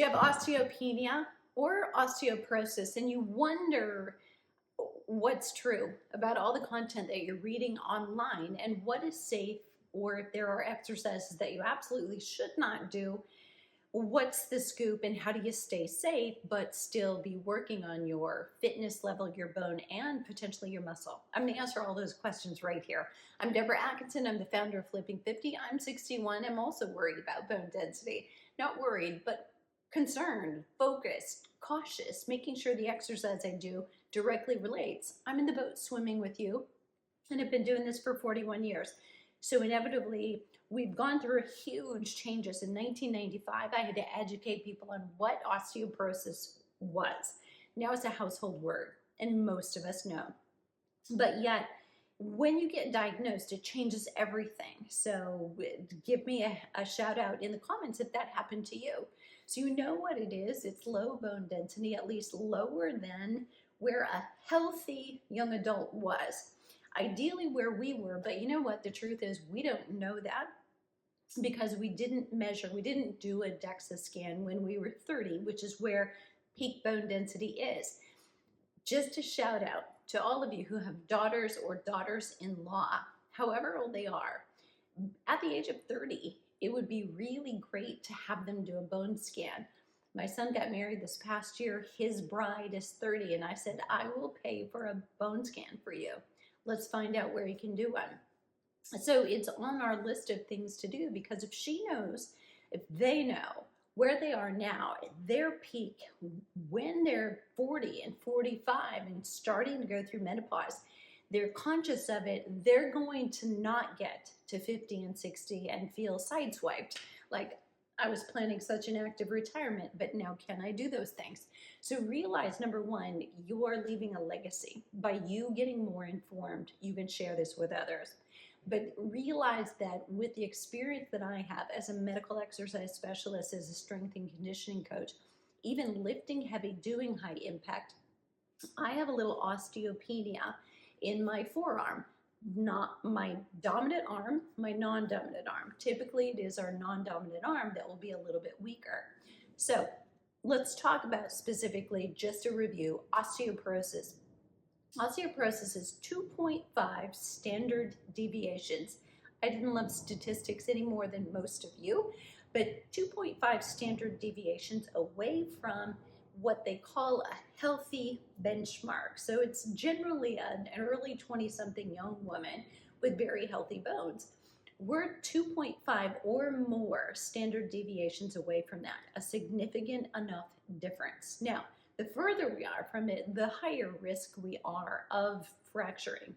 Do you have osteopenia or osteoporosis and you wonder what's true about all the content that you're reading online and what is safe, or if there are exercises that you absolutely should not do? What's the scoop and how do you stay safe but still be working on your fitness level, your bone, and potentially your muscle? I'm going to answer all those questions right here. I'm Deborah Atkinson. I'm the founder of Flipping 50. I'm 61. I'm also worried about bone density. Not worried, but concerned, focused, cautious, making sure the exercise I do directly relates. I'm in the boat swimming with you, and I've been doing this for 41 years. So inevitably, we've gone through huge changes. In 1995, I had to educate people on what osteoporosis was. Now it's a household word, and most of us know. But yet, when you get diagnosed, it changes everything. So give me a shout out in the comments if that happened to you. So you know what it is. It's low bone density, at least lower than where a healthy young adult was. Ideally where we were, but you know what? The truth is we don't know that because we didn't measure, we didn't do a DEXA scan when we were 30, which is where peak bone density is. Just a shout out to all of you who have daughters or daughters-in-law, however old they are. At the age of 30, it would be really great to have them do a bone scan. My son got married this past year. His bride is 30, and I said, I will pay for a bone scan for you. Let's find out where he can do one. So it's on our list of things to do, because if she knows, if they know where they are now at their peak, when they're 40 and 45 and starting to go through menopause, they're conscious of it, they're going to not get to 50 and 60 and feel sideswiped. Like, I was planning such an active retirement, but now can I do those things? So realize, number one, you are leaving a legacy. By you getting more informed, you can share this with others. But realize that with the experience that I have as a medical exercise specialist, as a strength and conditioning coach, even lifting heavy, doing high impact, I have a little osteopenia in my forearm. Not my dominant arm, my non-dominant arm. Typically it is our non-dominant arm that will be a little bit weaker. So let's talk about specifically, just a review, osteoporosis. Osteoporosis is 2.5 standard deviations. I didn't love statistics any more than most of you, but 2.5 standard deviations away from what they call a healthy benchmark. So it's generally an early 20-something young woman with very healthy bones. We're 2.5 or more standard deviations away from that, a significant enough difference. Now, the further we are from it, the higher risk we are of fracturing.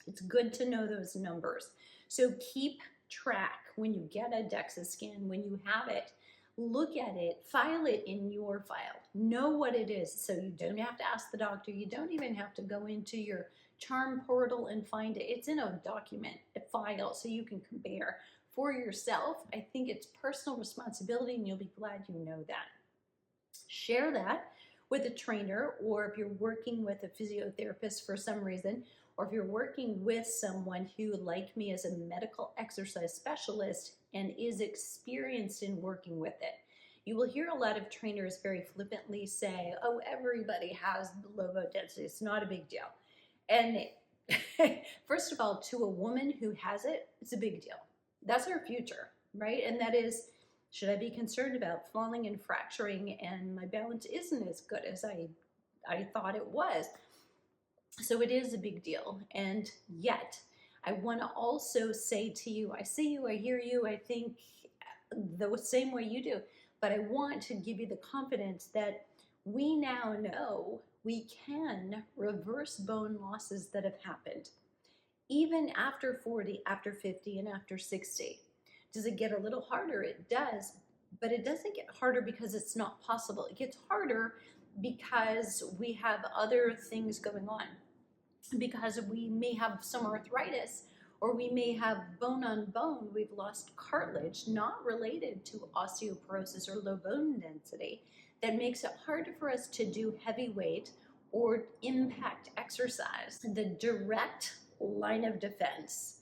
It's good to know those numbers. So keep track when you get a DEXA scan, when you have it. Look at it, file it in your file. Know what it is, so you don't have to ask the doctor. You don't even have to go into your charm portal and find it. It's in a document, a file, so you can compare for yourself. I think it's personal responsibility, and you'll be glad you know that. Share that with a trainer, or if you're working with a physiotherapist for some reason, or if you're working with someone who, like me, is a medical exercise specialist and is experienced in working with it. You will hear a lot of trainers very flippantly say, oh, everybody has low bone density, it's not a big deal. And first of all, to a woman who has it, it's a big deal. That's her future, right? And that is, should I be concerned about falling and fracturing and my balance isn't as good as I thought it was? So it is a big deal. And yet, I want to also say to you, I see you, I hear you, I think the same way you do, but I want to give you the confidence that we now know we can reverse bone losses that have happened, even after 40, after 50, and after 60. Does it get a little harder? It does, but it doesn't get harder because it's not possible. It gets harder because we have other things going on, because we may have some arthritis, or we may have bone on bone. We've lost cartilage, not related to osteoporosis or low bone density, that makes it harder for us to do heavy weight or impact exercise. The direct line of defense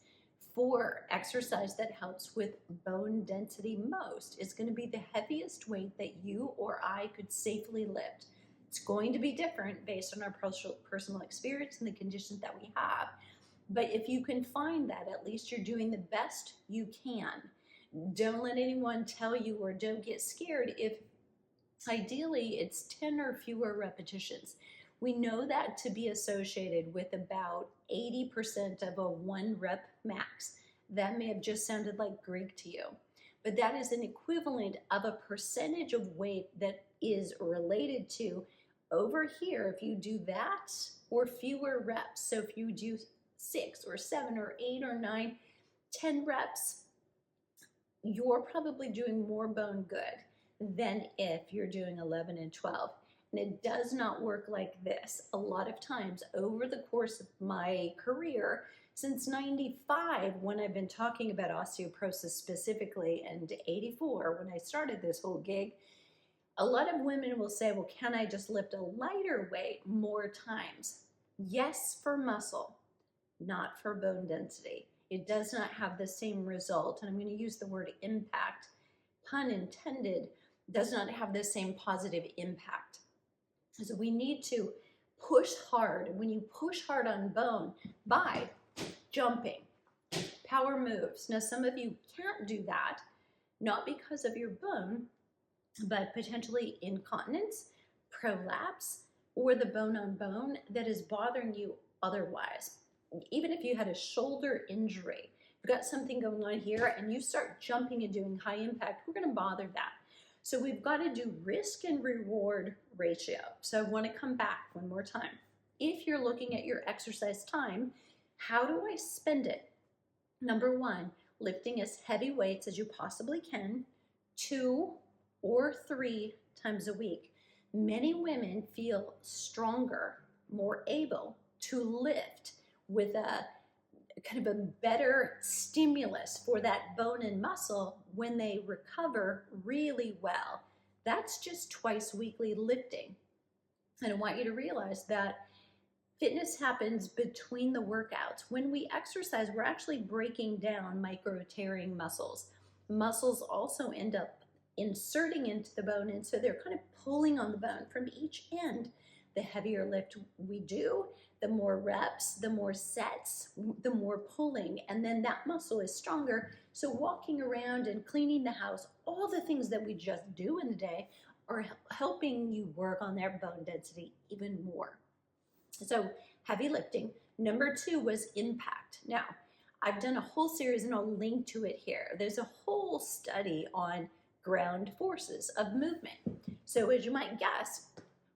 for exercise that helps with bone density most is going to be the heaviest weight that you or I could safely lift. It's going to be different based on our personal experience and the conditions that we have. But if you can find that, at least you're doing the best you can. Don't let anyone tell you, or don't get scared if ideally it's 10 or fewer repetitions. We know that to be associated with about 80% of a 1 rep max. That may have just sounded like Greek to you, but that is an equivalent of a percentage of weight that is related to over here if you do that or fewer reps. So if you do 6 or 7 or 8 or 9, 10 reps, you're probably doing more bone good than if you're doing 11 and 12. And it does not work like this. A lot of times over the course of my career, since 95, when I've been talking about osteoporosis specifically, and 84, when I started this whole gig, a lot of women will say, well, can I just lift a lighter weight more times? Yes, for muscle, not for bone density. It does not have the same result. And I'm going to use the word impact, pun intended, does not have the same positive impact. So we need to push hard. When you push hard on bone by jumping, power moves. Now, some of you can't do that, not because of your bone, but potentially incontinence, prolapse, or the bone on bone that is bothering you otherwise. Even if you had a shoulder injury, you've got something going on here and you start jumping and doing high impact, we're going to bother that. So we've got to do risk and reward ratio. So I want to come back one more time. If you're looking at your exercise time, how do I spend it? Number 1, lifting as heavy weights as you possibly can, 2 or 3 times a week. Many women feel stronger, more able to lift with a kind of a better stimulus for that bone and muscle when they recover really well. That's just twice weekly lifting. And I want you to realize that fitness happens between the workouts. When we exercise, we're actually breaking down micro tearing muscles. Muscles also end up inserting into the bone, and so they're kind of pulling on the bone from each end. The heavier lift we do, the more reps, the more sets, the more pulling, and then that muscle is stronger. So walking around and cleaning the house, all the things that we just do in the day are helping you work on that bone density even more. So heavy lifting. Number 2 was impact. Now, I've done a whole series and I'll link to it here. There's a whole study on ground forces of movement. So as you might guess,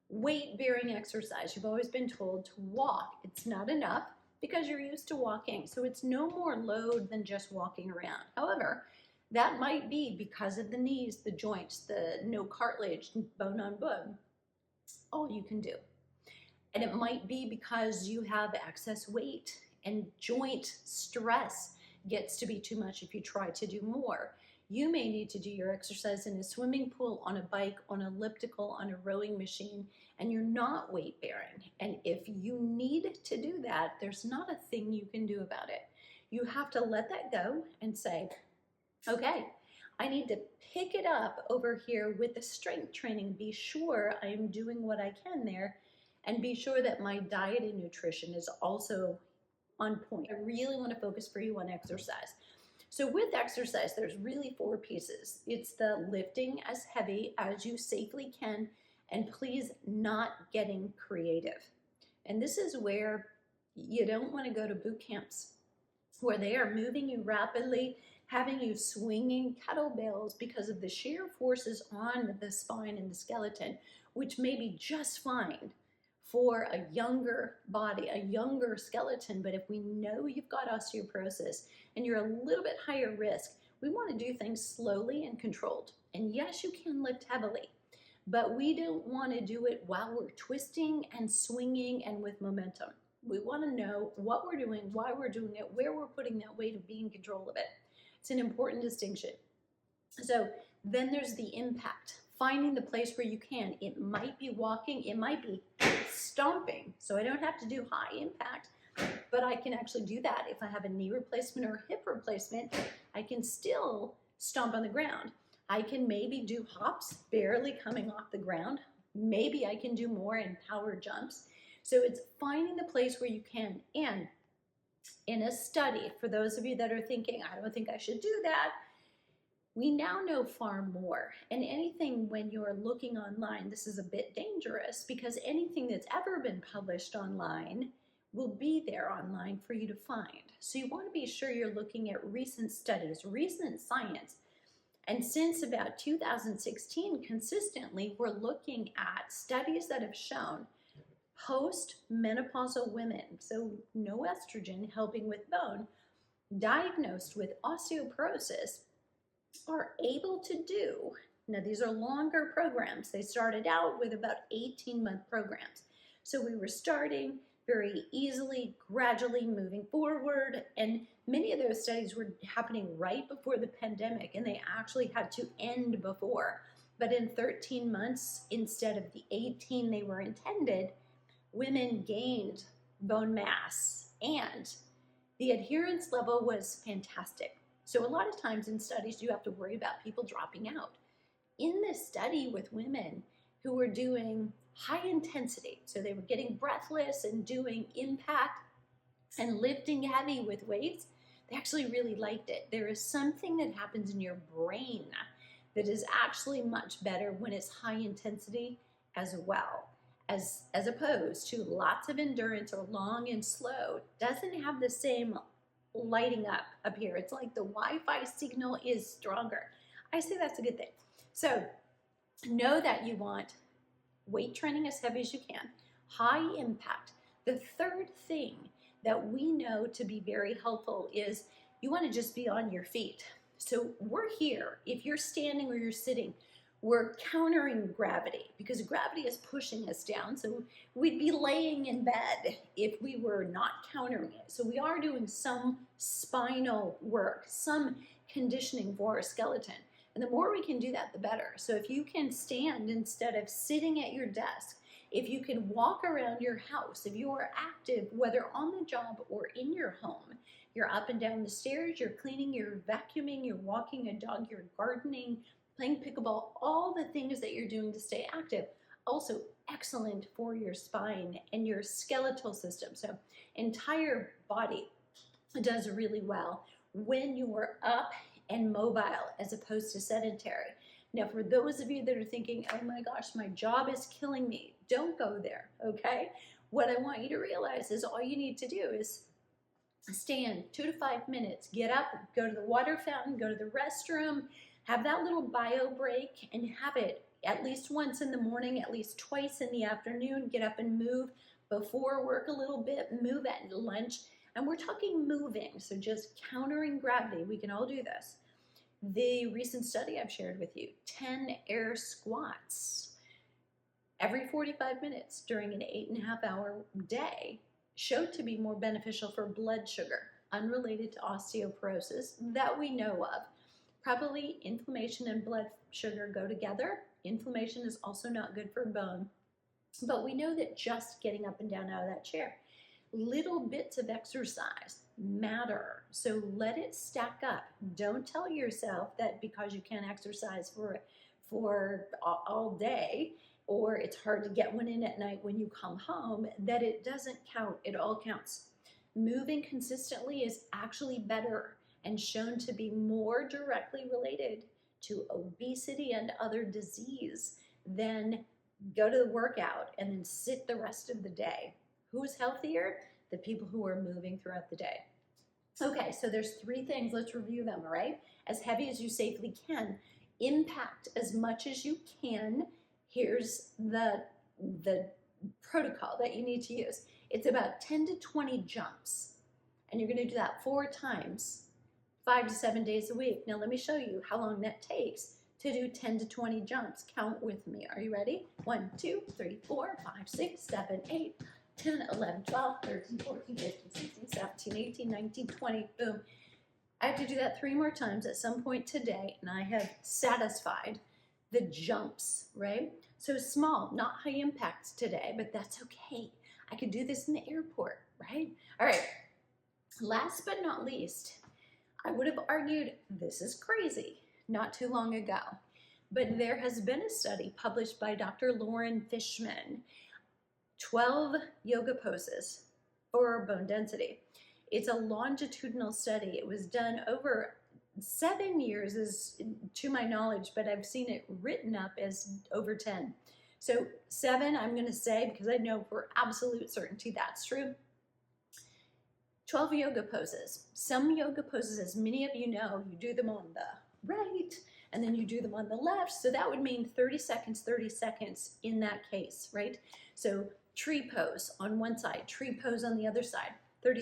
weight-bearing exercise, you've always been told to walk. It's not enough because you're used to walking. So it's no more load than just walking around. However, that might be because of the knees, the joints, the no cartilage, bone on bone, all you can do. And it might be because you have excess weight and joint stress gets to be too much if you try to do more. You may need to do your exercise in a swimming pool, on a bike, on an elliptical, on a rowing machine, and you're not weight bearing. And if you need to do that, there's not a thing you can do about it. You have to let that go and say, okay, I need to pick it up over here with the strength training. Be sure I'm doing what I can there, and be sure that my diet and nutrition is also on point. I really want to focus for you on exercise. So with exercise, there's really 4 pieces. It's the lifting as heavy as you safely can, and please not getting creative. And this is where you don't want to go to boot camps where they are moving you rapidly, having you swinging kettlebells because of the sheer forces on the spine and the skeleton, which may be just fine for a younger body, a younger skeleton. But if we know you've got osteoporosis and you're a little bit higher risk, we want to do things slowly and controlled. And yes, you can lift heavily, but we don't want to do it while we're twisting and swinging and with momentum. We want to know what we're doing, why we're doing it, where we're putting that weight, and be in control of it. It's an important distinction. So then there's the impact. Finding the place where you can. It might be walking, it might be stomping, so I don't have to do high impact, but I can actually do that. If I have a knee replacement or a hip replacement, I can still stomp on the ground. I can maybe do hops, barely coming off the ground. Maybe I can do more in power jumps. So it's finding the place where you can. And in a study, for those of you that are thinking, I don't think I should do that, we now know far more. And anything when you're looking online, this is a bit dangerous because anything that's ever been published online will be there online for you to find. So you want to be sure you're looking at recent studies, recent science. And since about 2016, consistently, we're looking at studies that have shown post-menopausal women, so no estrogen helping with bone, diagnosed with osteoporosis, are able to do, now these are longer programs. They started out with about 18-month programs. So we were starting very easily, gradually moving forward, and many of those studies were happening right before the pandemic, and they actually had to end before. But in 13 months, instead of the 18 they were intended, women gained bone mass, and the adherence level was fantastic. So a lot of times in studies, you have to worry about people dropping out. In this study with women who were doing high intensity, so they were getting breathless and doing impact and lifting heavy with weights, they actually really liked it. There is something that happens in your brain that is actually much better when it's high intensity as well, as opposed to lots of endurance or long and slow. Doesn't have the same lighting up here. It's like the Wi-Fi signal is stronger. I say that's a good thing. So know that you want weight training as heavy as you can, high impact. The third thing that we know to be very helpful is you want to just be on your feet. So we're here. If you're standing or you're sitting, we're countering gravity because gravity is pushing us down. So we'd be laying in bed if we were not countering it. So we are doing some spinal work, some conditioning for our skeleton. And the more we can do that, the better. So if you can stand instead of sitting at your desk, if you can walk around your house, if you are active, whether on the job or in your home, you're up and down the stairs, you're cleaning, you're vacuuming, you're walking a dog, you're gardening, playing pickleball, all the things that you're doing to stay active. Also excellent for your spine and your skeletal system. So entire body does really well when you are up and mobile as opposed to sedentary. Now, for those of you that are thinking, oh my gosh, my job is killing me, don't go there, okay? What I want you to realize is all you need to do is stand 2 to 5 minutes, get up, go to the water fountain, go to the restroom, have that little bio break, and have it at least once in the morning, at least twice in the afternoon. Get up and move before work a little bit, move at lunch. And we're talking moving, so just countering gravity. We can all do this. The recent study I've shared with you, 10 air squats every 45 minutes during an 8.5-hour day showed to be more beneficial for blood sugar, unrelated to osteoporosis that we know of. Probably inflammation and blood sugar go together. Inflammation is also not good for bone, but we know that just getting up and down out of that chair, little bits of exercise matter. So let it stack up. Don't tell yourself that because you can't exercise for all day, or it's hard to get one in at night when you come home, that it doesn't count. It all counts. Moving consistently is actually better and shown to be more directly related to obesity and other disease than go to the workout and then sit the rest of the day. Who's healthier? The people who are moving throughout the day. Okay, so there's 3 things. Let's review them, all right? As heavy as you safely can. Impact as much as you can. Here's the protocol that you need to use. It's about 10 to 20 jumps. And you're going to do that 4 times, 5 to 7 days a week. Now let me show you how long that takes to do 10 to 20 jumps. Count with me. Are you ready? 1, 2, 3, 4, 5, 6, 7, 8, 10, 11, 12, 13, 14, 15, 16, 17, 18, 19, 20. Boom. I have to do that 3 more times at some point today, and I have satisfied the jumps, right? So small, not high impact today, but that's okay. I could do this in the airport, right? All right. Last but not least, I would have argued this is crazy not too long ago, but there has been a study published by Dr. Lauren Fishman, 12 yoga poses for bone density. It's a longitudinal study. It was done over 7 years, is to my knowledge, but I've seen it written up as over 10. So 7, I'm going to say, because I know for absolute certainty that's true. 12 yoga poses. Some yoga poses, as many of you know, you do them on the right and then you do them on the left. So that would mean 30 seconds in that case, right? So tree pose on one side, tree pose on the other side, 30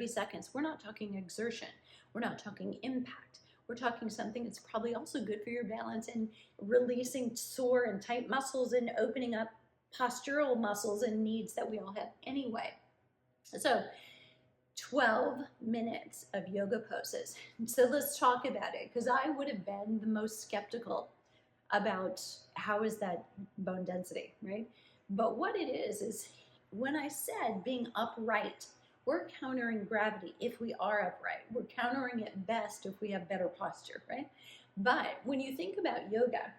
seconds. We're not talking exertion. We're not talking impact. We're talking something that's probably also good for your balance and releasing sore and tight muscles and opening up postural muscles and needs that we all have anyway. So 12 minutes of yoga poses. So let's talk about it, because I would have been the most skeptical about how is that bone density, right? But what it is when I said being upright, we're countering gravity if we are upright. We're countering it best if we have better posture, right? But when you think about yoga,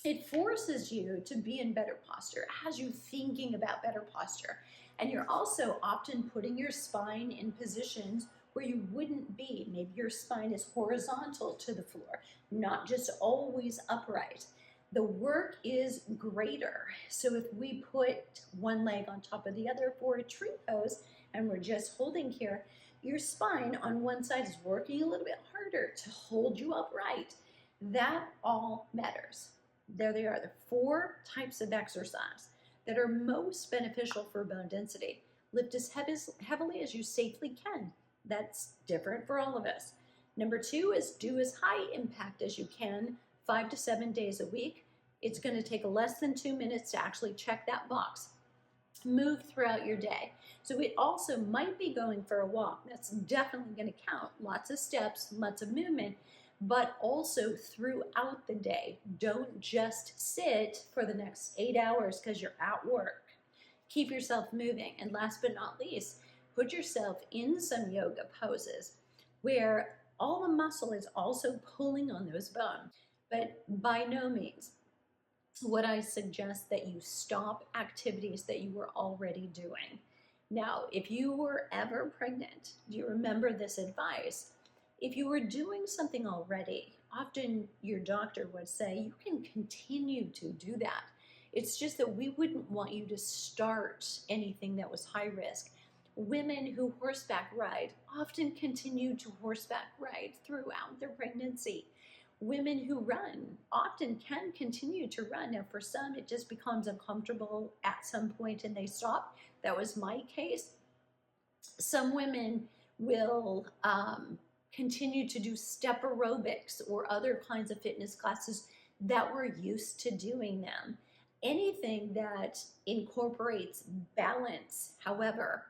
it forces you to be in better posture, has you thinking about better posture. And you're also often putting your spine in positions where you wouldn't be. Maybe your spine is horizontal to the floor, not just always upright. The work is greater. So if we put one leg on top of the other for a tree pose and we're just holding here, your spine on one side is working a little bit harder to hold you upright. That all matters. There they are, the 4 types of exercise that are most beneficial for bone density. Lift as heavily as you safely can. That's different for all of us. Number 2 is do as high impact as you can, 5 to 7 days a week. It's going to take less than 2 minutes to actually check that box. Move throughout your day. So it also might be going for a walk. That's definitely going to count. Lots of steps, lots of movement, but also throughout the day. Don't just sit for the next 8 hours because you're at work. Keep yourself moving. And last but not least, put yourself in some yoga poses where all the muscle is also pulling on those bones. But by no means would I suggest that you stop activities that you were already doing. Now, if you were ever pregnant, do you remember this advice? If you were doing something already, often your doctor would say you can continue to do that. It's just that we wouldn't want you to start anything that was high risk. Women who horseback ride often continue to horseback ride throughout their pregnancy. Women who run often can continue to run. Now, for some, it just becomes uncomfortable at some point and they stop. That was my case. Some women will continue to do step aerobics or other kinds of fitness classes that we're used to doing them. Anything that incorporates balance, however,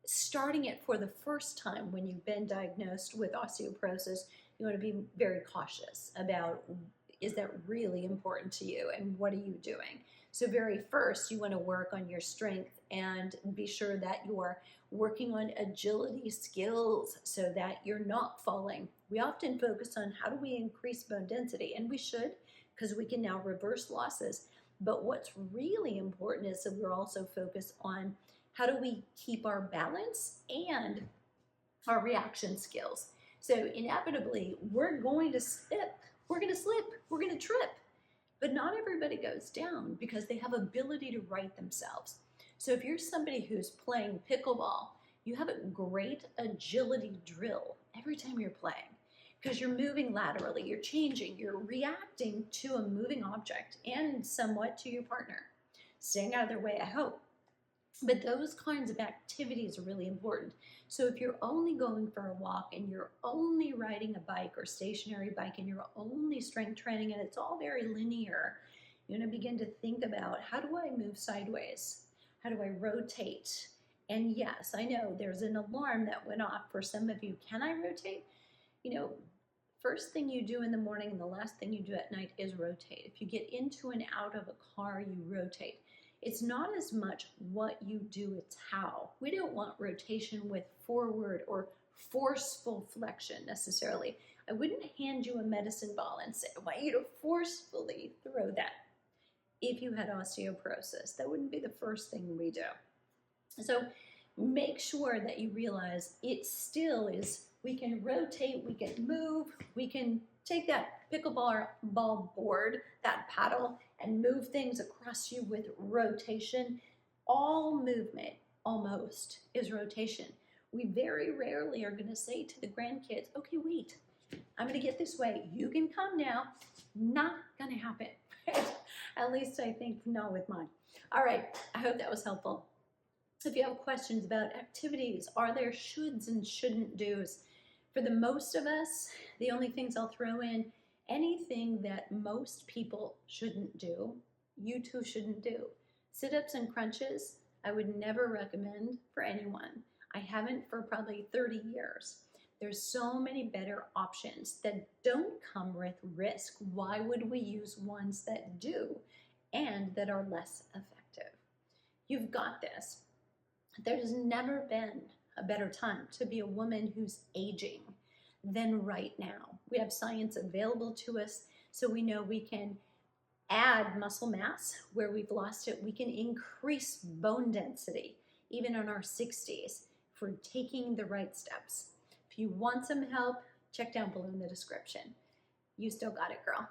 starting it for the first time when you've been diagnosed with osteoporosis, you want to be very cautious about, is that really important to you and what are you doing? So very first, you want to work on your strength and be sure that you're working on agility skills so that you're not falling. We often focus on how do we increase bone density, and we should, because we can now reverse losses. But what's really important is that we're also focused on how do we keep our balance and our reaction skills. So inevitably, we're going to slip, we're going to trip. But not everybody goes down because they have ability to right themselves. So if you're somebody who's playing pickleball, you have a great agility drill every time you're playing because you're moving laterally, you're changing, you're reacting to a moving object and somewhat to your partner. Staying out of their way, I hope. But those kinds of activities are really important. So if you're only going for a walk and you're only riding a bike or stationary bike and you're only strength training and it's all very linear, you're going to begin to think about, how do I move sideways? How do I rotate? And yes, I know there's an alarm that went off for some of you. Can I rotate? You know, first thing you do in the morning and the last thing you do at night is rotate. If you get into and out of a car, you rotate. It's not as much what you do, it's how. We don't want rotation with forward or forceful flexion necessarily. I wouldn't hand you a medicine ball and say, I want you to forcefully throw that. If you had osteoporosis, that wouldn't be the first thing we do. So make sure that you realize it still is, we can rotate, we can move, we can take that pickleball board, that paddle, and move things across you with rotation. All movement, almost, is rotation. We very rarely are going to say to the grandkids, okay, wait, I'm going to get this way. You can come now. Not going to happen. At least I think not with mine. All right, I hope that was helpful. If you have questions about activities, are there shoulds and shouldn't do's? For the most of us, the only things I'll throw in, anything that most people shouldn't do, you too shouldn't do. Sit-ups and crunches, I would never recommend for anyone. I haven't for probably 30 years. There's so many better options that don't come with risk. Why would we use ones that do and that are less effective? You've got this. There's never been a better time to be a woman who's aging than right now. We have science available to us, so we know we can add muscle mass where we've lost it. We can increase bone density even in our 60s for taking the right steps. If you want some help, check down below in the description. You still got it, girl.